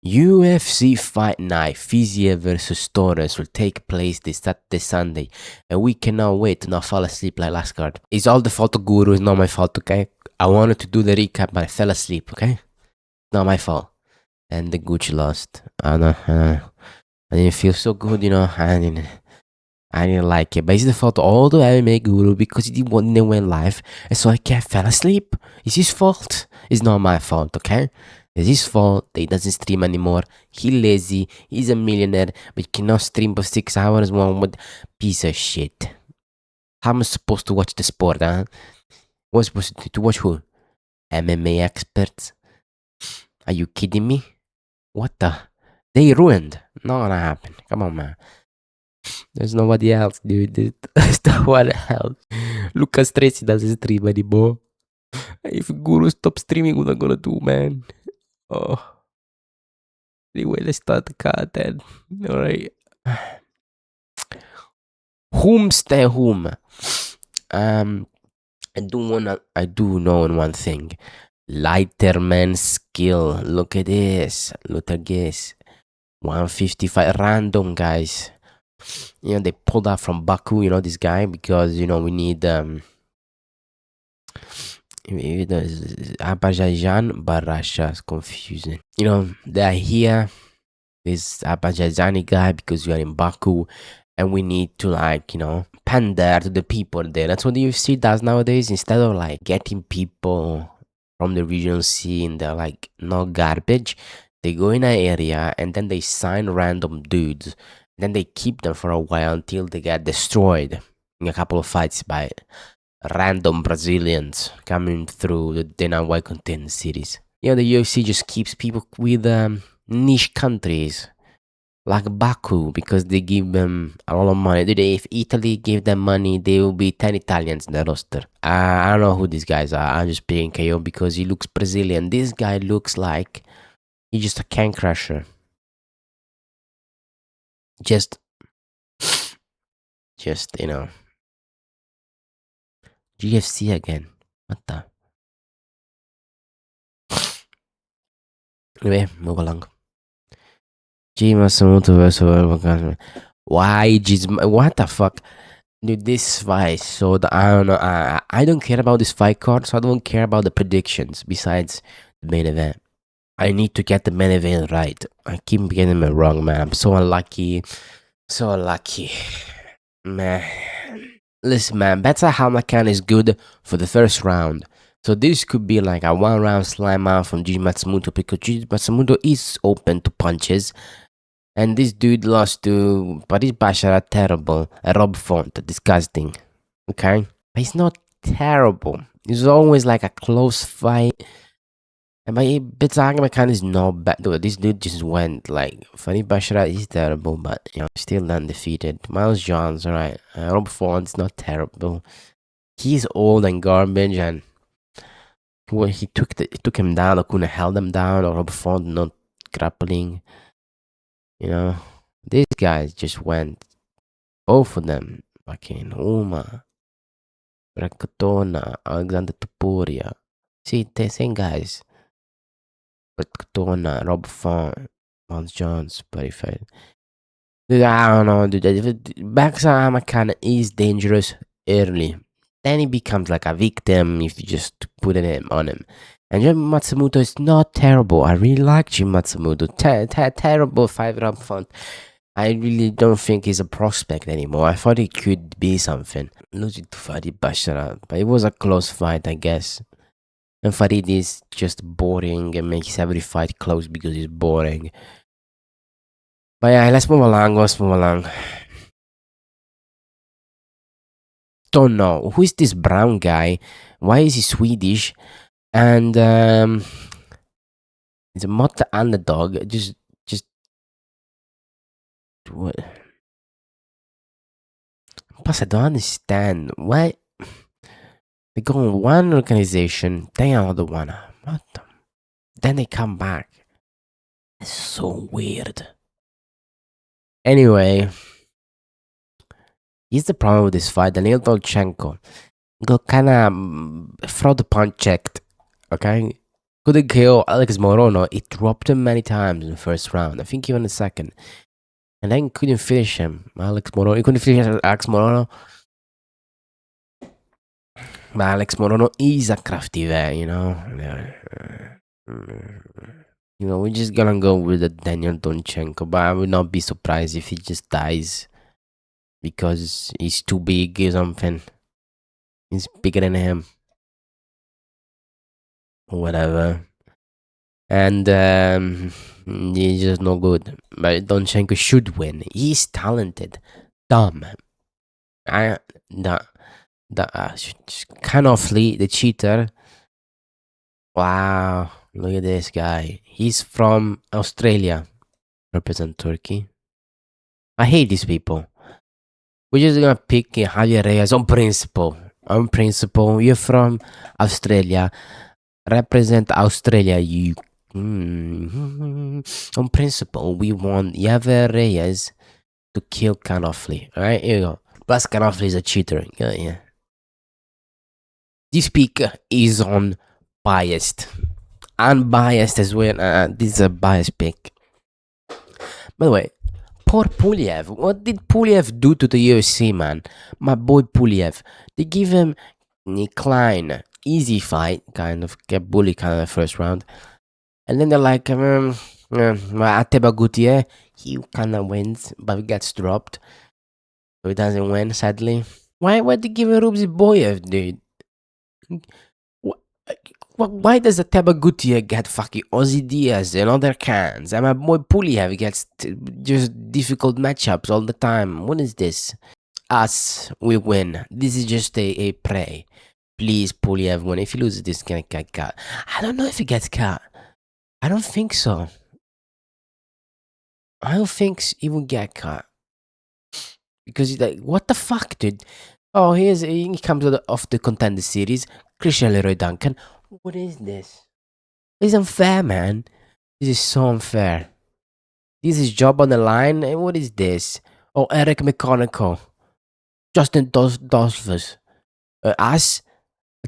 UFC Fight Night Fiziev versus Torres will take place this Sunday, and we cannot wait to not fall asleep like last card. It's all the fault of Guru, it's not my fault, okay? I wanted to do the recap, but I fell asleep, okay? Not my fault. And the Gucci lost. I didn't feel so good, you know. I didn't like it, but it's the fault of all the MMA Guru because he didn't went live, and so I fell asleep. It's his fault. It's not my fault, okay? It's his fault that he doesn't stream anymore. He lazy. He's a millionaire, but he cannot stream for 6 hours. One with piece of shit. How am I supposed to watch the sport, huh? What's supposed to watch who? MMA experts? Are you kidding me? What the? They ruined. Not gonna happen. Come on, man. There's nobody else, dude. There's no one else. Lucas Tracy doesn't stream anymore. If Guru stops streaming, what am I gonna do, man? Oh. Anyway, let's start the card then. Alright. Whom? I do know one thing. Lighterman skill. Look at this. Look at this. 155 random, guys. You know, they pulled out from Baku, you know, this guy, because, you know, we need Azerbaijan, but Russia is confusing. You know, they're here, this Azerbaijani guy, because we are in Baku, and we need to, like, you know, pander to the people there. That's what the UFC does nowadays. Instead of, like, getting people from the regional scene, they're, like, no garbage. They go in an area, and then they sign random dudes. Then they keep them for a while until they get destroyed in a couple of fights by random Brazilians coming through the Dana White Content series. You know, the UFC just keeps people with niche countries like Baku because they give them a lot of money. If Italy gave them money, there will be 10 Italians in the roster. I don't know who these guys are. I'm just picking KO because he looks Brazilian. This guy looks like he's just a can crusher. Just, you know, GFC again. What the? Anyway, move along. Matsumoto versus Almakhan. Why? What the fuck? Dude, this fight, so I don't know. I don't care about this fight card, so I don't care about the predictions besides the main event. I need to get the main event right. I keep getting it wrong, man. I'm so unlucky. So unlucky. Man. Listen, man, Bekzat Almakhan is good for the first round. So this could be like a 1 round slam out from Matsumoto because Matsumoto is open to punches. And this dude lost to Paris Bashara, terrible. Rob Font, disgusting. Okay? But he's not terrible. It's always like a close fight. And my Bekzat Almakhan is not bad. Dude, this dude just went like Farid Bashara is terrible, but you know, still undefeated. Miles Johns, alright. Rob Font's not terrible. He's old and garbage, and when he took him down, or couldn't held him down, or Rob Font not grappling. You know, these guys just went. Both of them, fucking Uma, Rakatona, Alexander Topuria. See, the same guys. Rakatona, Rob Font, Miles Johns, Perifed. Dude, I don't know, dude. Bekzat Almakhan is dangerous early. Then he becomes like a victim if you just put it on him. And Jim Matsumoto is not terrible. I really like Jim Matsumoto. Terrible 5-round front. I really don't think he's a prospect anymore. I thought he could be something. Losing to Farid Bashara. But it was a close fight, I guess. And Farid is just boring and makes every fight close because he's boring. But yeah, let's move along. Don't know. Who is this brown guy? Why is he Swedish? And it's a Motta underdog. Just what? Plus, I don't understand why they go in one organization, then another one. What the? Then they come back. It's so weird. Anyway, here's the problem with this fight. Daniil Donchenko got kind of fraud punch checked. Okay, couldn't KO Alex Morono. It dropped him many times in the first round. I think even the second. And then couldn't finish him. Alex Morono. He couldn't finish Alex Morono. But Alex Morono is a crafty guy, you know. You know, we're just gonna go with the Daniil Donchenko, but I would not be surprised if he just dies because he's too big or something. He's bigger than him. Or whatever. And he's just no good. But Donchenko should win. He's talented. Dumb. Kaan Ofli, the cheater. Wow, look at this guy. He's from Australia. Represent Turkey. I hate these people. We're just gonna pick Javier Reyes on principle. On principle, you're from Australia. Represent Australia, you. On principle, we want Javier Reyes to kill Kaan Ofli. Alright, here you go. Plus, Kaan Ofli is a cheater. Yeah. This pick is unbiased. Unbiased as well. This is a biased pick. By the way, poor Pulyaev. What did Pulyaev do to the UFC, man? My boy Pulyaev. They give him Klein. Easy fight, kind of. Get bullied kind of the first round. And then they're like, Ateba Gutierrez, he kind of wins, but he gets dropped. So he doesn't win, sadly. Why they give him Ruziboev, dude? Why does Ateba Gutierrez get fucking Ozzy Diaz and other cans? And my boy Pulyaev gets just difficult matchups all the time. What is this? Us, we win. This is just a prey. Please, Pulyaev win. If he loses this, he's gonna get cut. I don't know if he gets cut. I don't think so. I don't think he will get cut. Because he's like, what the fuck, dude? Oh, he comes off the contender series. Christian Leroy Duncan. What is this? This is unfair, man. This is so unfair. This is job on the line. What is this? Oh, Eric McConaughey. Justin Dosvers. Us?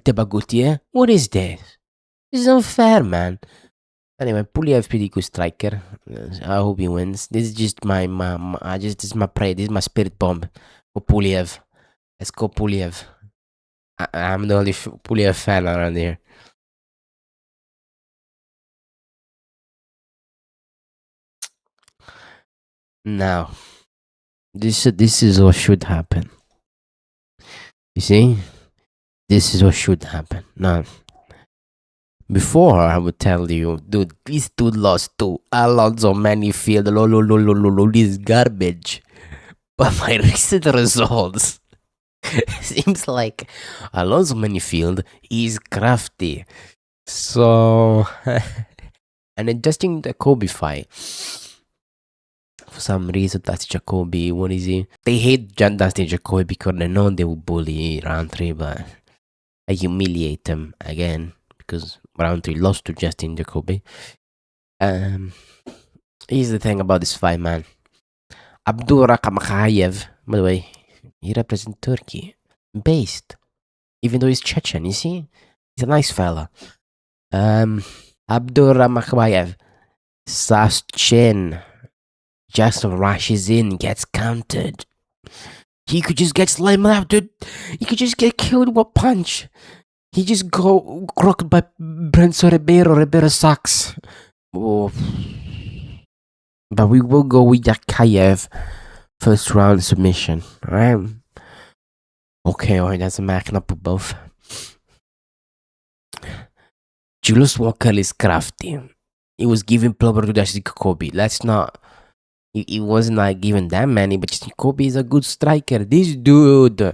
Teba Gutierrez. What is this? This is unfair, man. Anyway, Pulyaev pretty good striker. I hope he wins. This is just this is my prey. This is my spirit bomb for Pulyaev. Let's go, Pulyaev. I'm the only Pulyaev fan around here. Now, this is what should happen. You see, this is what should happen. Now, before I would tell you, dude, this dude lost to Alonso Manifield. This is garbage. But my recent results seems like Alonso Manifield is crafty. So, and adjusting the Kobe fight. For some reason, that's Jacoby. What is he? They hate Dustin Jacoby because they know they will bully round 3, but I humiliate them again because round 3 lost to Justin Jacoby. Here's the thing about this fight, man. Abdul Yakhyaev, by the way, he represents Turkey. Based. Even though he's Chechen, you see? He's a nice fella. Abdul Yakhyaev. Sachin. Just rushes in, gets countered. He could just get slammed out, dude. He could just get killed with a punch. He just go crocked by Brenzo Ribeiro. Ribeiro sucks. Oh. But we will go with Yakhyaev. First round submission. Alright. Okay, alright, that's a marking up for both. Julius Walker is crafty. He was giving Plover to Justin Jacoby. Let's not. He wasn't like giving that many, but Justin Jacoby is a good striker. This dude,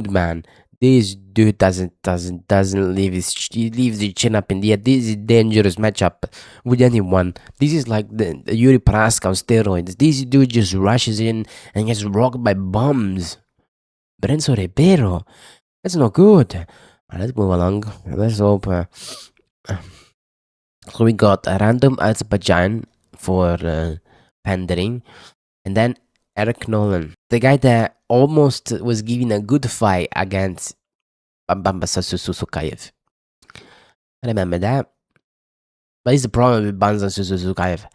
man. This dude doesn't leave he leaves his chin up in the air. This is a dangerous matchup with anyone. This is like the Yuri Praska on steroids. This dude just rushes in and gets rocked by bombs. Brenzo Ribeiro. That's not good. Right, let's move along. Let's hope. So we got a random Azerbaijan for pandering, and then Eric Nolan, the guy that almost was giving a good fight against Bambasa Susukayev. Remember that. But it's the problem with Banzan Suzukaev.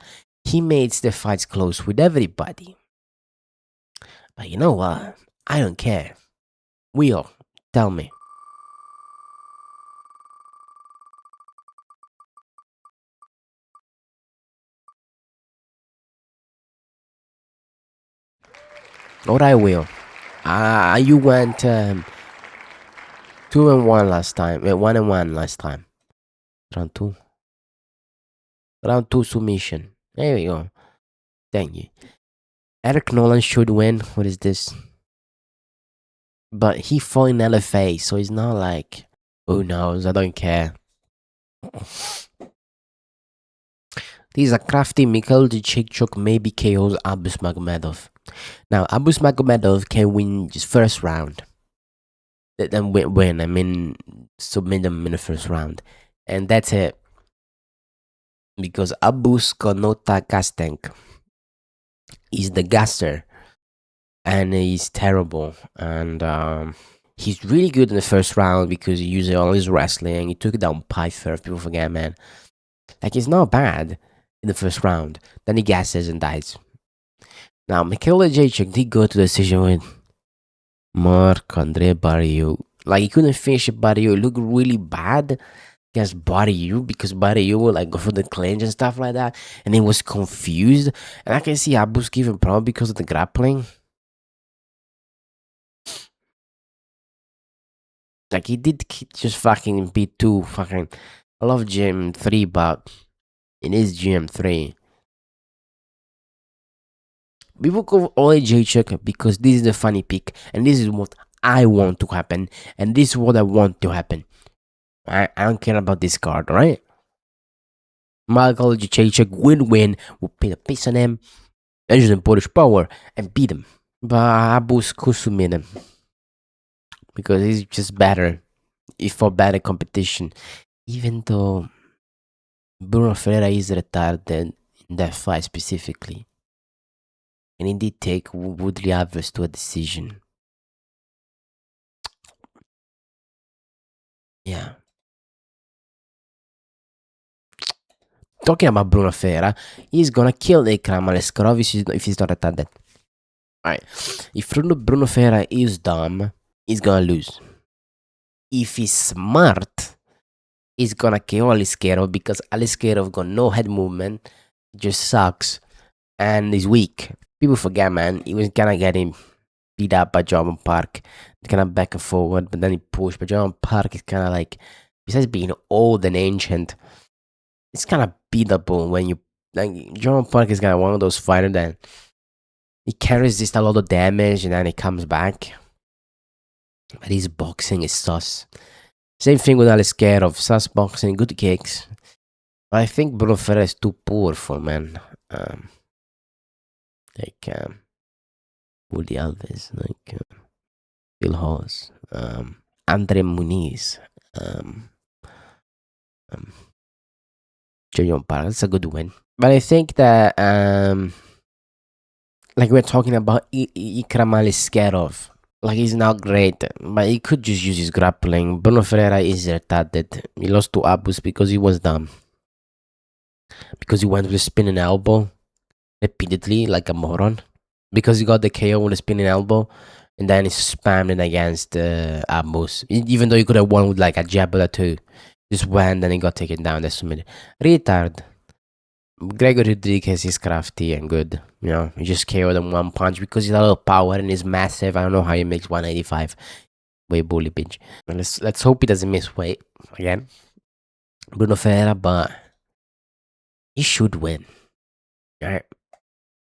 He makes the fights close with everybody. But you know what? I don't care. Will, tell me. Alright, Will. You went 2-1 last time. 1-1 last time. Round 2. Round 2 submission. There we go. Thank you. Eric Nolan should win. What is this? But he fought in LFA, so it's not like, who knows, I don't care. This is a crafty Michal Yakhyaev maybe KOs Abus Magomedov. Now, Abus Magomedov can win just first round. Then win, I mean, submit them in the first round. And that's it. Because Abus got no gas tank. He's the gasser. And he's terrible. And he's really good in the first round because he used all his wrestling. He took down Pfeiffer, if people forget, man. Like, he's not bad in the first round. Then he gasses and dies. Now, Michal Yakhyaev did go to the decision with Andrey Barriou. Like, he couldn't finish Barriou. It looked really bad against Barriou because Barriou would like go for the clinch and stuff like that. And he was confused. And I can see Abus giving problem because of the grappling. Like, he did just fucking beat 2 fucking. I love GM3, but it is GM3. People go Oleksiejczuk because this is the funny pick, and this is what I want to happen, and this is what I want to happen. I don't care about this card, right? Michal Yakhyaev will win, will pay the piece on him, and use the Polish power and beat him. But Abus could submit him because he's just better. He fought better competition, even though Bruno Ferreira is retarded in that fight specifically. And he did take Woodley Alves to a decision. Yeah. Talking about Bruno Ferreira, he's gonna kill Ikram Aleskarov if he's not retarded. Alright. If Bruno Ferreira is dumb, he's gonna lose. If he's smart, he's gonna KO Oleksiejczuk because Oleksiejczuk got no head movement, just sucks, and is weak. People forget, man, he was gonna get him beat up by German Park, kind of back and forward, but then he pushed. But German Park is kind of like, besides being old and ancient, it's kind of beatable when you like. German Park is kind of one of those fighters that he can resist a lot of damage and then he comes back. But his boxing is sus. Same thing with Oleksiejczuk, sus boxing, good kicks. But I think Bruno Ferreira is too powerful, man. Woody Alves, Phil Hoss, Andre Muniz, Junior Park. That's a good win. But I think that, like we're talking about Ikram Aleskarov, like he's not great, but he could just use his grappling. Bruno Ferreira is retarded. He lost to Abus because he was dumb. Because he went with a spinning elbow repeatedly like a moron. Because he got the KO with a spinning elbow, and then he spammed it against Abus. Even though he could have won with like a jab or two. Just went and he got taken down. That's submitted. Retard. Gregor Rodriguez is crafty and good. You know, he just KO'd him one punch because he's a little power and he's massive. I don't know how he makes 185. Way bully bitch. Let's hope he doesn't miss weight again. Bruno Ferreira, but he should win. Alright.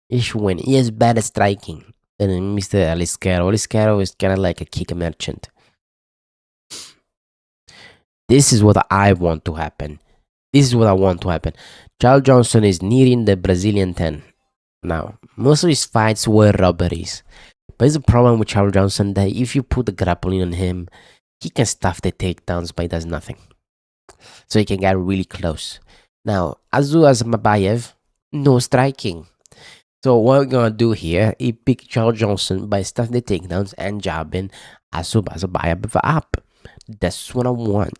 He should win. He has better striking than Mr. Oleksiejczuk. Oleksiejczuk is kind of like a kick merchant. This is what I want to happen. This is what I want to happen. Charles Johnson is nearing the Brazilian 10. Now, most of his fights were robberies. But there's a problem with Charles Johnson that if you put the grappling on him, he can stuff the takedowns, but he does nothing. So he can get really close. Now, Abdullayev, no striking. So what we're gonna do here, he pick Charles Johnson by stuffing the takedowns and jabbing Abdullayev up. That's what I want.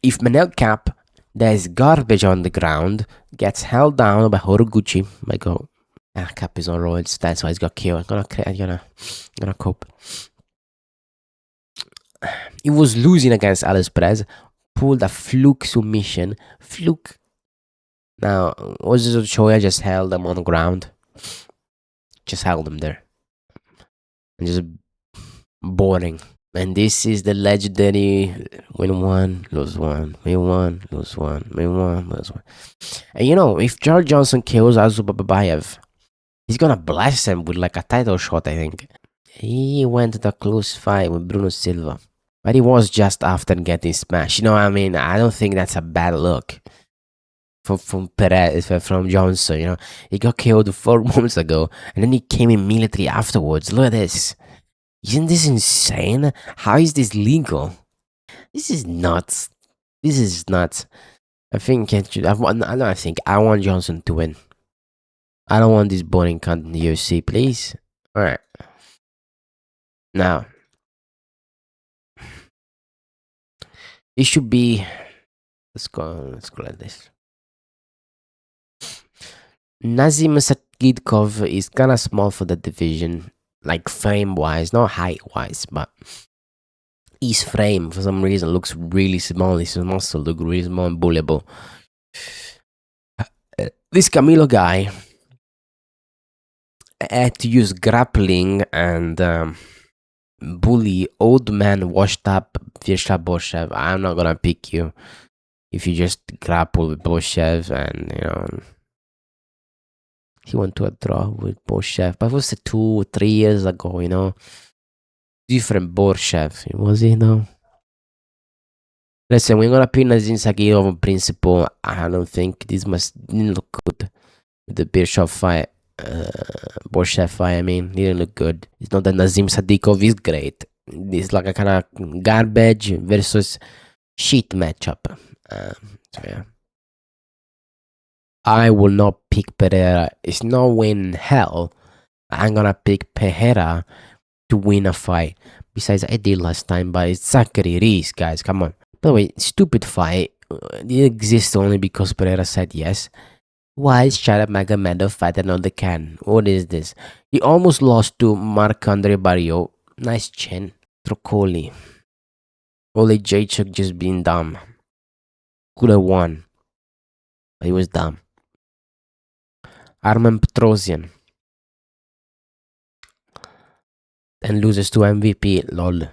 if Manel Cap, there's garbage on the ground, gets held down by Horiguchi, Cap is on roids, that's why he's got killed. I'm gonna cope. He was losing against Alice Perez, pulled a fluke submission. Fluke. Now, Choya just held him on the ground. Just held him there. And just boring. And this is the legendary win one, lose one, win one, lose one, win one, lose one. And if George Johnson kills Abdullayev, he's gonna blast him with like a title shot, I think. He went to the close fight with Bruno Silva. But he was just after getting smashed. I don't think that's a bad look. From Perez, from Johnson, he got killed 4 months ago, and then he came immediately afterwards. Look at this. Isn't this insane? How is this legal? This is nuts. This is nuts. I want Johnson to win. I don't want this boring cunt in the UFC, please. Alright. Now, it should be. Let's go like this. Nascimento is kind of small for the division, like frame wise, not height wise, but his frame for some reason looks really small. His muscle look really small and bullyable. This Camilo guy had to use grappling and bully old man washed up Virsha. I'm not gonna pick you if you just grapple with Boshev, and he went to a draw with Boshev, but it was 2 or 3 years ago, different Boshev, was he? No. Listen, we're gonna pin Nazim Sagirov on principle. I don't think this didn't look good with the Bischoff fight. Boshev fight, didn't look good. It's not that Nazim Sadikov is great. It's like a kind of garbage versus shit matchup. So yeah. I will not pick Pereira. It's no way in hell I'm gonna pick Pereira to win a fight. Besides, I did last time, but it's Zachary Reese, guys. Come on. By the way, stupid fight. It exists only because Pereira said yes. Why is Sharab Magomedov fighting on the can? What is this? He almost lost to Marc-André Barriot. Nice chin. Trocoli. Oleksiejczuk just being dumb. Could have won. But he was dumb. Armen Petrosian. Then loses to MVP. Lol.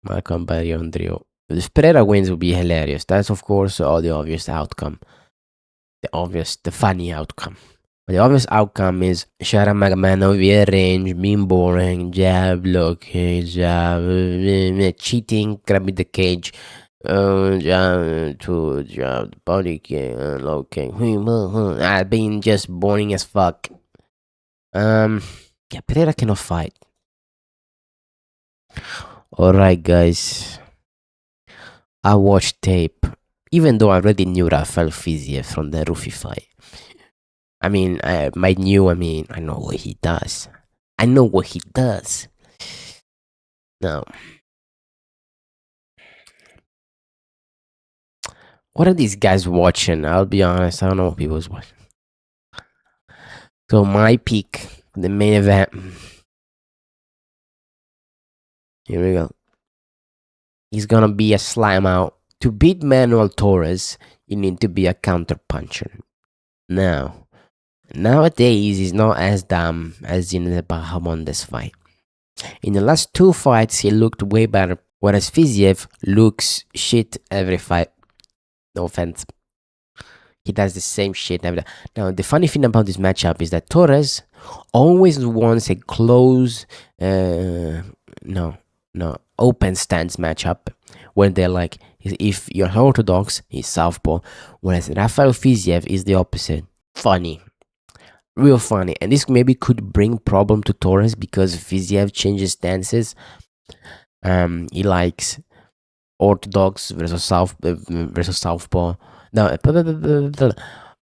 Marc-André Barriot. If Pereira wins, it would be hilarious. That's, of course, the obvious outcome. The funny outcome. But the obvious outcome is Sharab Magomedov rearrange, being boring, jab, blockade, jab, cheating, grabbing the cage, jab, body kick, low kick, being just boring as fuck. Yeah, Pereira cannot fight. Alright, guys. I watched tape, even though I already knew Rafael Fiziev from the Rufi fight. I know what he does. Now, what are these guys watching? I'll be honest, I don't know what people's watching. So my pick, the main event. Here we go. He's gonna be a slime out. To beat Manuel Torres, you need to be a counter puncher. Now, nowadays, he's not as dumb as in the Bahamondes fight. In the last 2 fights, he looked way better, whereas Fiziev looks shit every fight. No offense. He does the same shit every time. Now, the funny thing about this matchup is that Torres always wants a close, open stance matchup where they're like, if you're orthodox, he's southpaw, whereas Rafael Fiziev is the opposite. Funny. Real funny. And this maybe could bring problem to Torres because Fiziev changes stances. He likes orthodox versus southpaw. No,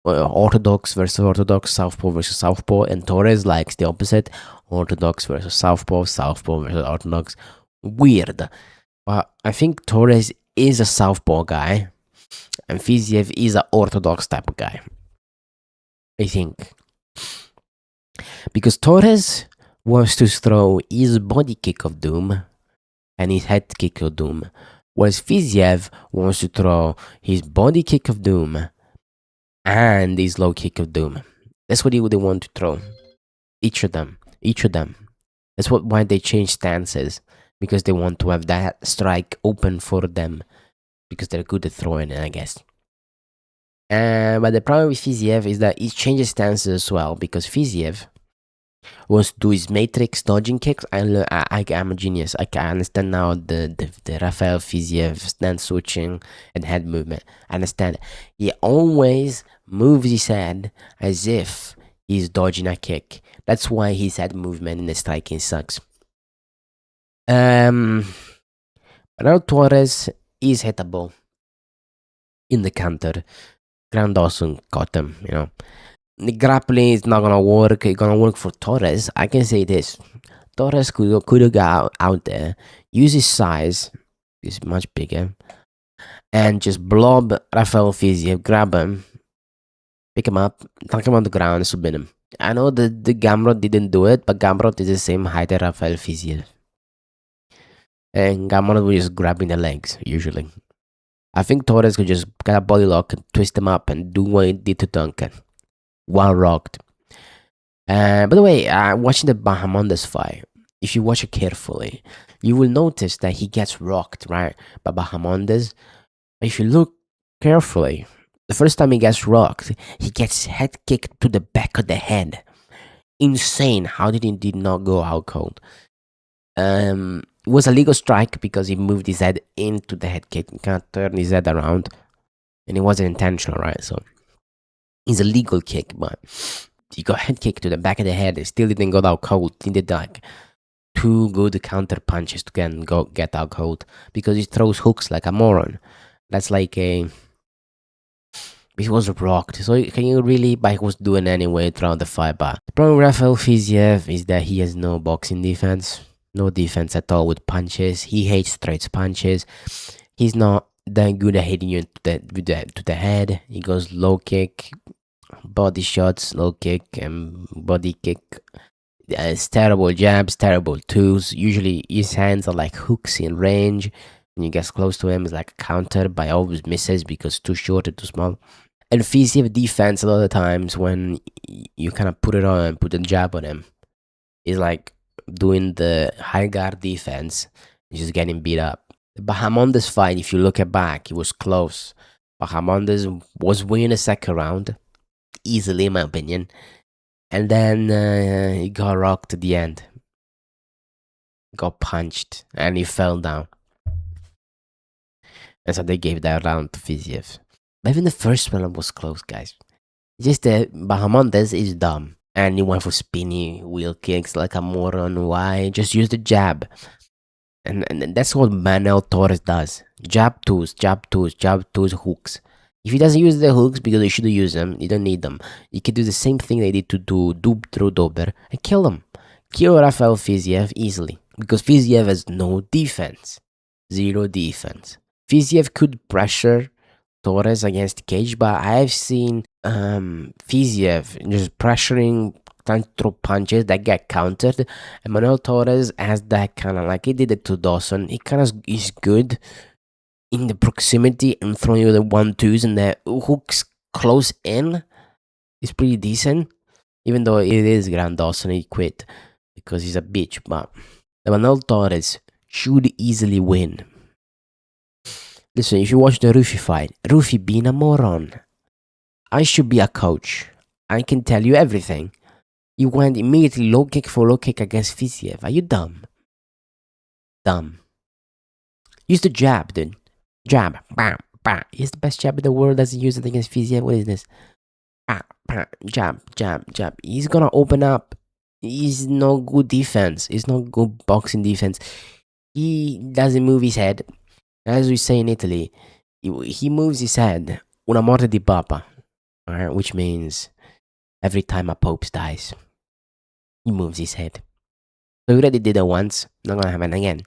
orthodox versus orthodox, southpaw versus southpaw, and Torres likes the opposite, orthodox versus southpaw, southpaw versus orthodox. Weird. But I think Torres is a southpaw guy, and Fiziev is an orthodox type of guy. I think because Torres wants to throw his body kick of doom and his head kick of doom, whereas Fiziev wants to throw his body kick of doom and his low kick of doom. That's what they want to throw. Each of them. That's why they change stances, because they want to have that strike open for them, because they're good at throwing it, I guess. But the problem with Fiziev is that he changes stances as well, because Fiziev wants to do his matrix dodging kicks. I'm a genius. I can understand now the Rafael Fiziev stance switching and head movement. I understand. He always moves his head as if he's dodging a kick. That's why his head movement in the striking sucks. But now Torres is hittable in the counter. Grand Dawson got him, The grappling is not gonna work. It's gonna work for Torres. I can say this: Torres could have got out there, use his size, he's much bigger, and just blob Rafael Fiziev, grab him, pick him up, knock him on the ground, and submit him. I know the Gamrot didn't do it, but Gamrot is the same height as Rafael Fiziev, and Gamrot was just grabbing the legs usually. I think Torres could just get a body lock and twist him up and do what he did to Duncan. Well rocked. By the way, watching the Bahamondes fight, if you watch it carefully, you will notice that he gets rocked, right, by Bahamondes. If you look carefully, the first time he gets rocked, he gets head kicked to the back of the head. Insane. How did he not go out cold? It was a legal strike because he moved his head into the head kick. He can't turn his head around, and it wasn't intentional, right? So it's a legal kick, but he got head kick to the back of the head. It still didn't go out cold. He did like 2 good counter punches to get out cold, because he throws hooks like a moron. That's like he was rocked. So can you really? But he was doing anyway throughout the fight. But the problem with Rafael Fiziev is that he has no boxing defense. No defense at all with punches. He hates straight punches. He's not that good at hitting you to the head. He goes low kick, body shots, low kick, and body kick. It's terrible jabs, terrible twos. Usually his hands are like hooks in range. When you get close to him, it's like a counter, but always misses because too short or too small. And Fiziev defense a lot of times when you kind of put it on and put a jab on him is like doing the high guard defense and just getting beat up. The Bahamondes fight, if you look at back, it was close. Bahamondes was winning the second round easily, in my opinion, and then he got rocked at the end. Got punched and he fell down, and so they gave that round to Fiziev. But even the first one was close, guys. Just that Bahamondes is dumb. And he went for spinny wheel kicks like a moron. Why? Just use the jab. And that's what Manuel Torres does. Jab twos, hooks. If he doesn't use the hooks because he should use them, you don't need them. You can do the same thing they did to do Dub through Dober and kill him. Kill Rafael Fiziev easily. Because Fiziev has no defense. Zero defense. Fiziev could pressure Torres against the cage, but I've seen Fiziev just pressuring, trying to throw punches that get countered, and Manuel Torres has that kind of like he did it to Dawson. He kind of is good in the proximity and throwing you the 1-2s and the hooks close in. It's pretty decent, even though it is Grand Dawson. He quit because he's a bitch, but the Manuel Torres should easily win. Listen, if you watch the Rufi fight, Rufi being a moron. I should be a coach. I can tell you everything. You went immediately low kick for low kick against Fiziev. Are you dumb? Dumb. Use the jab, dude. Jab. Bam, bam. He's the best jab in the world. Doesn't use it against Fiziev. What is this? Bam, bam. Jab. He's gonna open up. He's no good defense. He's not good boxing defense. He doesn't move his head. As we say in Italy, he moves his head una morte di papa, right? Which means every time a pope dies, he moves his head. So he already did it once, not gonna happen again.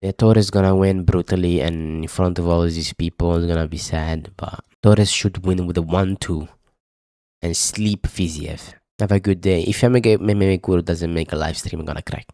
Yeah, Torres gonna win brutally, and in front of all of these people, it's gonna be sad. But Torres should win with a 1-2 and sleep Fiziev. Have a good day. If Memeguru doesn't make a live stream, I'm gonna crack.